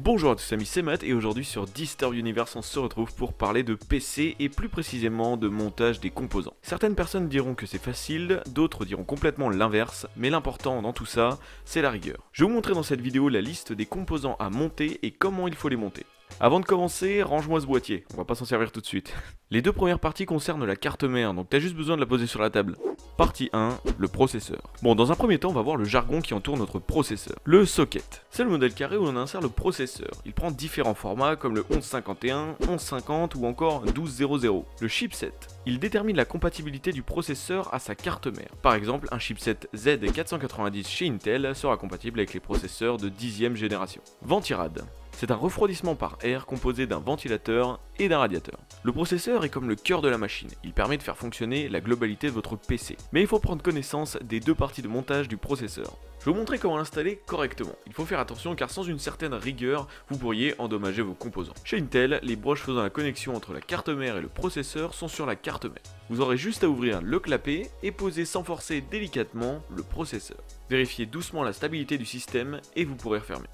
Bonjour à tous amis, c'est Matt et aujourd'hui sur Disturb Universe on se retrouve pour parler de PC et plus précisément de montage des composants. Certaines personnes diront que c'est facile, d'autres diront complètement l'inverse, mais l'important dans tout ça, c'est la rigueur. Je vais vous montrer dans cette vidéo la liste des composants à monter et comment il faut les monter. Avant de commencer, range-moi ce boîtier, on va pas s'en servir tout de suite. Les deux premières parties concernent la carte mère, donc t'as juste besoin de la poser sur la table. Partie 1, le processeur. Bon, dans un premier temps, on va voir le jargon qui entoure notre processeur. Le socket. C'est le modèle carré où on insère le processeur. Il prend différents formats comme le 1151, 1150 ou encore 1200. Le chipset. Il détermine la compatibilité du processeur à sa carte mère. Par exemple, un chipset Z490 chez Intel sera compatible avec les processeurs de 10e génération. Ventirad. C'est un refroidissement par air composé d'un ventilateur et d'un radiateur. Le processeur est comme le cœur de la machine, il permet de faire fonctionner la globalité de votre PC. Mais il faut prendre connaissance des deux parties de montage du processeur. Je vais vous montrer comment l'installer correctement. Il faut faire attention car sans une certaine rigueur, vous pourriez endommager vos composants. Chez Intel, les broches faisant la connexion entre la carte mère et le processeur sont sur la carte mère. Vous aurez juste à ouvrir le clapet et poser sans forcer délicatement le processeur. Vérifiez doucement la stabilité du système et vous pourrez refermer.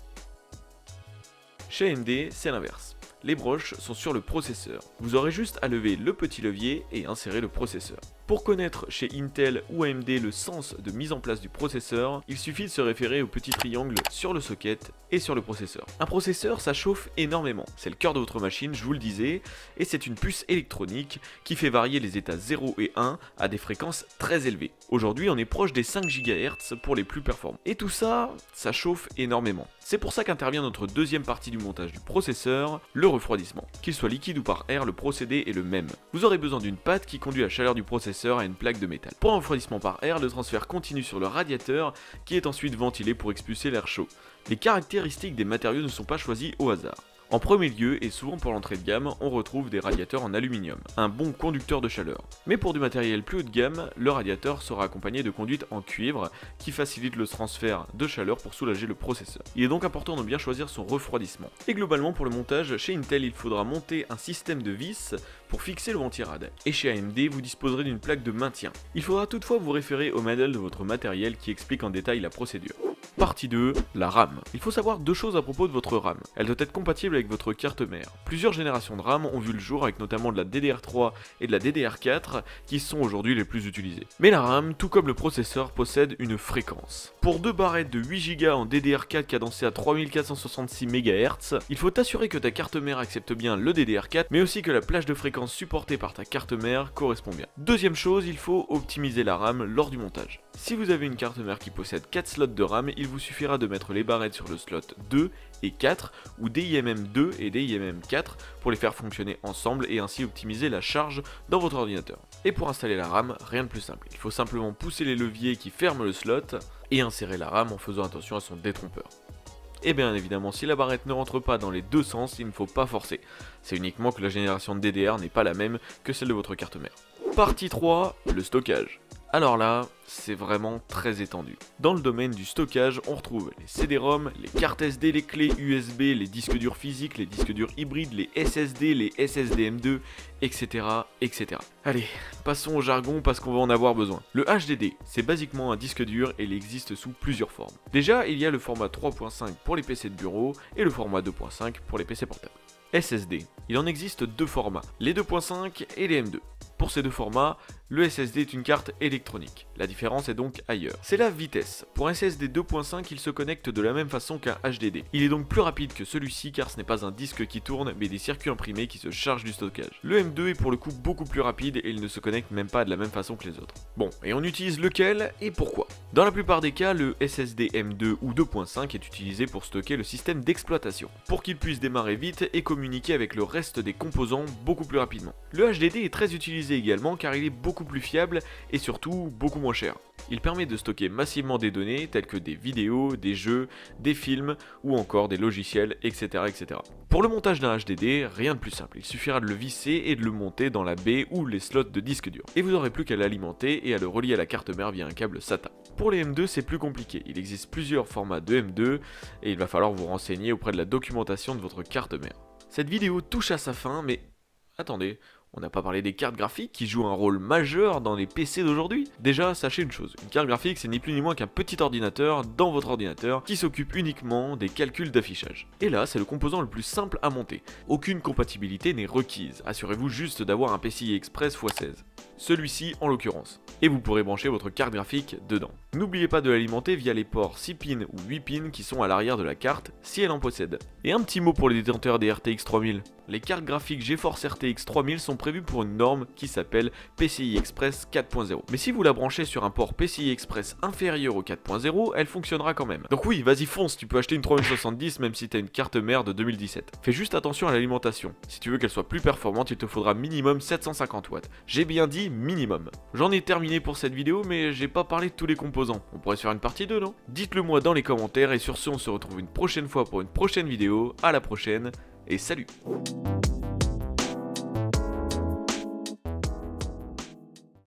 Chez AMD, c'est l'inverse. Les broches sont sur le processeur. Vous aurez juste à lever le petit levier et insérer le processeur. Pour connaître chez Intel ou AMD le sens de mise en place du processeur, il suffit de se référer au petit triangle sur le socket et sur le processeur. Un processeur, ça chauffe énormément. C'est le cœur de votre machine, je vous le disais, et c'est une puce électronique qui fait varier les états 0 et 1 à des fréquences très élevées. Aujourd'hui, on est proche des 5 GHz pour les plus performants. Et tout ça, ça chauffe énormément. C'est pour ça qu'intervient notre deuxième partie du montage du processeur, le refroidissement. Qu'il soit liquide ou par air, le procédé est le même. Vous aurez besoin d'une pâte qui conduit la chaleur du processeur à une plaque de métal. Pour un refroidissement par air, le transfert continue sur le radiateur qui est ensuite ventilé pour expulser l'air chaud. Les caractéristiques des matériaux ne sont pas choisies au hasard. En premier lieu, et souvent pour l'entrée de gamme, on retrouve des radiateurs en aluminium, un bon conducteur de chaleur. Mais pour du matériel plus haut de gamme, le radiateur sera accompagné de conduites en cuivre qui facilitent le transfert de chaleur pour soulager le processeur. Il est donc important de bien choisir son refroidissement. Et globalement pour le montage, chez Intel il faudra monter un système de vis pour fixer le ventirad. Et chez AMD, vous disposerez d'une plaque de maintien. Il faudra toutefois vous référer au manuel de votre matériel qui explique en détail la procédure. Partie 2, la RAM. Il faut savoir deux choses à propos de votre RAM. Elle doit être compatible avec votre carte mère. Plusieurs générations de RAM ont vu le jour avec notamment de la DDR3 et de la DDR4 qui sont aujourd'hui les plus utilisées. Mais la RAM, tout comme le processeur, possède une fréquence. Pour deux barrettes de 8 Go en DDR4 cadencées à 3466 MHz, il faut t'assurer que ta carte mère accepte bien le DDR4 mais aussi que la plage de fréquence supportée par ta carte mère correspond bien. Deuxième chose, il faut optimiser la RAM lors du montage. Si vous avez une carte mère qui possède 4 slots de RAM, il vous suffira de mettre les barrettes sur le slot 2 et 4 ou DIMM 2 et DIMM 4 pour les faire fonctionner ensemble et ainsi optimiser la charge dans votre ordinateur. Et pour installer la RAM, rien de plus simple. Il faut simplement pousser les leviers qui ferment le slot et insérer la RAM en faisant attention à son détrompeur. Et bien évidemment, si la barrette ne rentre pas dans les deux sens, il ne faut pas forcer. C'est uniquement que la génération de DDR n'est pas la même que celle de votre carte mère. Partie 3, le stockage. Alors là, c'est vraiment très étendu. Dans le domaine du stockage, on retrouve les CD-ROM, les cartes SD, les clés USB, les disques durs physiques, les disques durs hybrides, les SSD, les SSD M2, etc. etc. Allez, passons au jargon parce qu'on va en avoir besoin. Le HDD, c'est basiquement un disque dur et il existe sous plusieurs formes. Déjà, il y a le format 3.5 pour les PC de bureau et le format 2.5 pour les PC portables. SSD, il en existe deux formats, les 2.5 et les M2. Pour ces deux formats, le SSD est une carte électronique. La différence est donc ailleurs. C'est la vitesse. Pour un SSD 2.5, il se connecte de la même façon qu'un HDD. Il est donc plus rapide que celui-ci car ce n'est pas un disque qui tourne mais des circuits imprimés qui se chargent du stockage. Le M2 est pour le coup beaucoup plus rapide et il ne se connecte même pas de la même façon que les autres. Bon, et on utilise lequel et pourquoi? Dans la plupart des cas, le SSD M2 ou 2.5 est utilisé pour stocker le système d'exploitation, pour qu'il puisse démarrer vite et communiquer avec le reste des composants beaucoup plus rapidement. Le HDD est très utilisé également car il est beaucoup plus fiable et surtout beaucoup moins cher. Il permet de stocker massivement des données telles que des vidéos, des jeux, des films ou encore des logiciels, etc. etc. Pour le montage d'un HDD, rien de plus simple, il suffira de le visser et de le monter dans la baie ou les slots de disque dur. Et vous n'aurez plus qu'à l'alimenter et à le relier à la carte mère via un câble SATA. Pour les M2, c'est plus compliqué, il existe plusieurs formats de M2 et il va falloir vous renseigner auprès de la documentation de votre carte mère. Cette vidéo touche à sa fin, mais attendez, On n'a pas parlé des cartes graphiques qui jouent un rôle majeur dans les PC d'aujourd'hui. Déjà, sachez une chose, une carte graphique c'est ni plus ni moins qu'un petit ordinateur dans votre ordinateur qui s'occupe uniquement des calculs d'affichage. Et là, c'est le composant le plus simple à monter. Aucune compatibilité n'est requise, assurez-vous juste d'avoir un PCI Express x16. Celui-ci en l'occurrence. Et vous pourrez brancher votre carte graphique dedans. N'oubliez pas de l'alimenter via les ports 6 pins ou 8 pins qui sont à l'arrière de la carte, si elle en possède. Et un petit mot pour les détenteurs des RTX 3000. Les cartes graphiques GeForce RTX 3000 sont prévues pour une norme qui s'appelle PCI Express 4.0. Mais si vous la branchez sur un port PCI Express inférieur au 4.0, elle fonctionnera quand même. Donc oui, vas-y fonce, tu peux acheter une 3070 même si t'as une carte mère de 2017. Fais juste attention à l'alimentation. Si tu veux qu'elle soit plus performante, il te faudra minimum 750 watts. J'ai bien dit minimum. J'en ai terminé pour cette vidéo, mais j'ai pas parlé de tous les composants. On pourrait se faire une partie 2, non? Dites-le moi dans les commentaires, et sur ce, on se retrouve une prochaine fois pour une prochaine vidéo. À la prochaine, et salut!